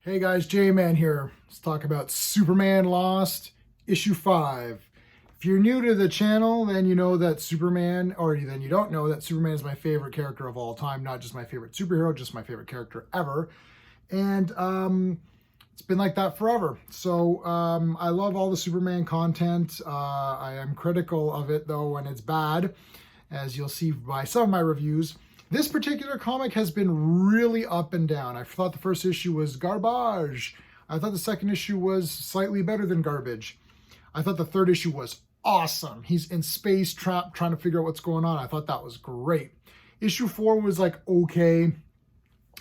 Hey guys, J-Man here. Let's talk about Superman Lost, issue 5. If you're new to the channel, then you know that Superman, or then you don't know that Superman is my favorite character of all time, not just my favorite superhero, just my favorite character ever. And it's been like that forever. So I love all the Superman content. I am critical of it though when it's bad, as you'll see by some of my reviews. This particular comic has been really up and down. I thought the first issue was garbage. I thought the second issue was slightly better than garbage. I thought the third issue was awesome. He's in space, trapped, trying to figure out what's going on. I thought that was great. Issue 4 was like okay.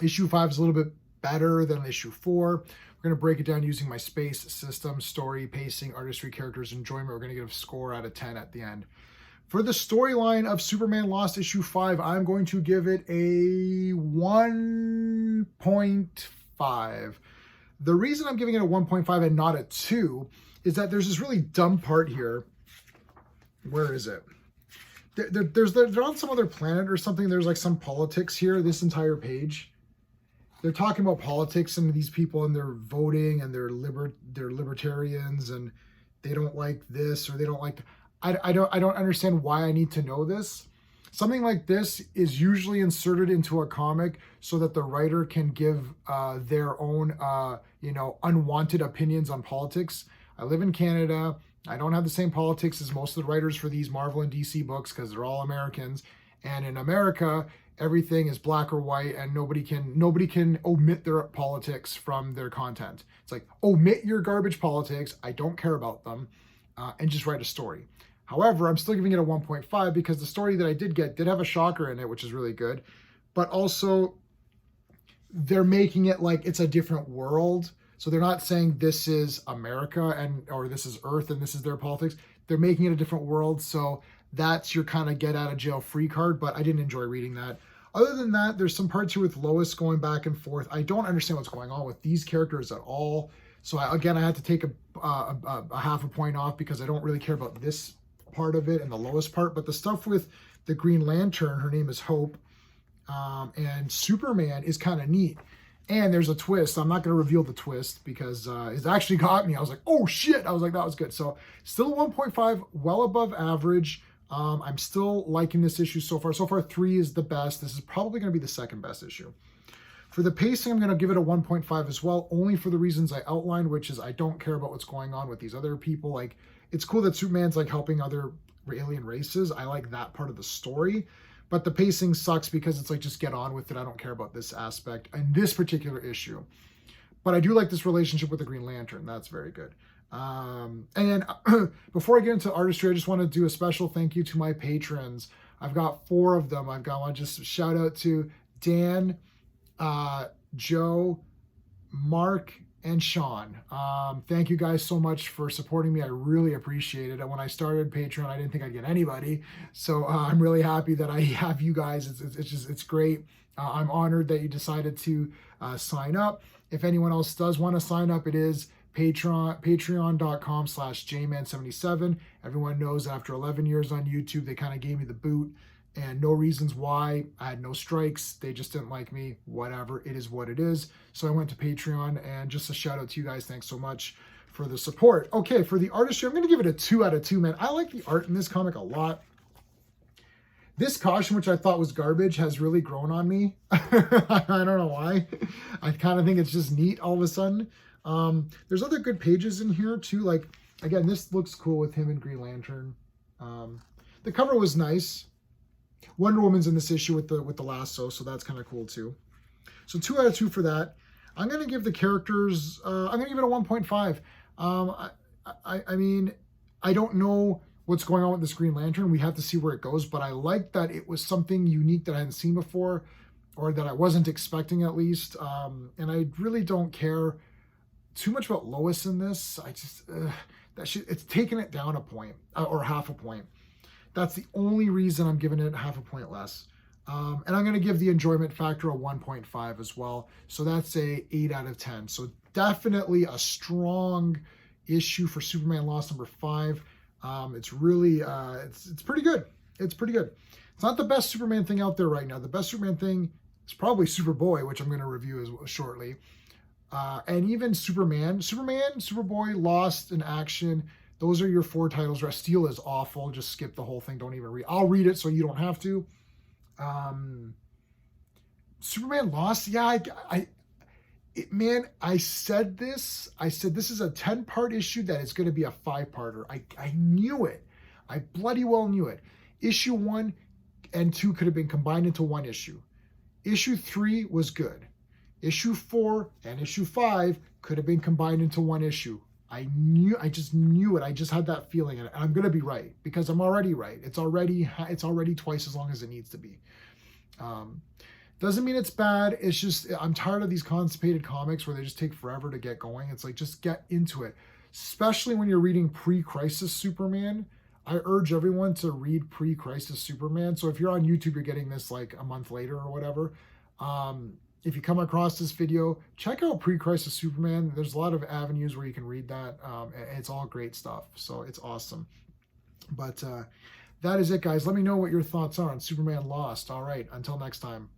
Issue 5 is a little bit better than issue 4. We're going to break it down using my space system, story, pacing, artistry, characters, enjoyment. We're going to give a score out of 10 at the end. For the storyline of Superman Lost issue 5, I'm going to give it a 1.5. The reason I'm giving it a 1.5 and not a 2 is that there's this really dumb part here. Where is it? They're on some other planet or something. There's like some politics here, this entire page. They're talking about politics and these people and they're voting and they're libertarians and they don't like this or they don't like... I don't understand why I need to know this. Something like this is usually inserted into a comic so that the writer can give their own, unwanted opinions on politics. I live in Canada. I don't have the same politics as most of the writers for these Marvel and DC books because they're all Americans. And in America, everything is black or white, and nobody can omit their politics from their content. It's like, omit your garbage politics. I don't care about them, and just write a story. However, I'm still giving it a 1.5 because the story that I did get did have a shocker in it, which is really good. But also, they're making it like it's a different world. So they're not saying this is America or this is Earth and this is their politics. They're making it a different world. So that's your kind of get out of jail free card. But I didn't enjoy reading that. Other than that, there's some parts here with Lois going back and forth. I don't understand what's going on with these characters at all. So I had to take a half a point off because I don't really care about this part of it and the lowest part, but the stuff with the Green Lantern, her name is Hope, and Superman is kind of neat. And there's a twist. I'm not going to reveal the twist because it actually got me. I was like, oh shit. I was like, that was good. So still 1.5, well above average. I'm still liking this issue so far. So far, 3 is the best. This is probably going to be the second best issue. For the pacing, I'm going to give it a 1.5 as well, only for the reasons I outlined, which is I don't care about what's going on with these other people. Like, it's cool that Superman's like helping other alien races. I like that part of the story, but the pacing sucks because it's like, just get on with it. I don't care about this aspect in this particular issue, but I do like this relationship with the Green Lantern. That's very good. And then before I get into artistry, I just want to do a special thank you to my patrons. I've got 4 of them. I want to just shout out to Dan, Joe, Mark, and Sean. Thank you guys so much for supporting me. I really appreciate it. And when I started Patreon, I didn't think I'd get anybody. So I'm really happy that I have you guys. It's great. I'm honored that you decided to sign up. If anyone else does want to sign up, it is patreon.com/jman77. Everyone knows that after 11 years on YouTube, they kind of gave me the boot. And no reasons why. I had no strikes. They just didn't like me. Whatever. It is what it is. So I went to Patreon, and just a shout out to you guys. Thanks so much for the support. Okay, for the artistry, I'm going to give it a 2 out of 2, man. I like the art in this comic a lot. This caution, which I thought was garbage, has really grown on me. I don't know why. I kind of think it's just neat all of a sudden. There's other good pages in here too. Like, again, this looks cool with him and Green Lantern. The cover was nice. Wonder Woman's in this issue with the lasso, so that's kind of cool too. So 2 out of 2 for that. I'm going to give the characters, I'm going to give it a 1.5. I mean, I don't know what's going on with this Green Lantern. We have to see where it goes, but I like that it was something unique that I hadn't seen before, or that I wasn't expecting at least. And I really don't care too much about Lois in this. I just, it's taken it down a point, or half a point. That's the only reason I'm giving it half a point less. And I'm going to give the enjoyment factor a 1.5 as well. So that's a 8 out of 10. So definitely a strong issue for Superman Lost number 5. It's really, it's pretty good. It's pretty good. It's not the best Superman thing out there right now. The best Superman thing is probably Superboy, which I'm going to review as shortly. And even Superman, Superboy, Lost, and Action. Those are your 4 titles. Steel is awful. Just skip the whole thing. Don't even read. I'll read it so you don't have to. Superman Lost. Yeah, man, I said this is a 10-part issue that is going to be a 5-parter. I knew it. I bloody well knew it. Issue 1 and 2 could have been combined into one issue. Issue 3 was good. Issue 4 and issue 5 could have been combined into one issue. I just knew it. I just had that feeling, and I'm going to be right because I'm already right. It's already twice as long as it needs to be. Doesn't mean it's bad. It's just, I'm tired of these constipated comics where they just take forever to get going. It's like, just get into it. Especially when you're reading pre-Crisis Superman. I urge everyone to read pre-Crisis Superman. So if you're on YouTube, you're getting this like a month later or whatever. If you come across this video, check out pre-Crisis Superman. There's a lot of avenues where you can read that. It's all great stuff. So it's awesome. But that is it, guys. Let me know what your thoughts are on Superman Lost. All right. Until next time.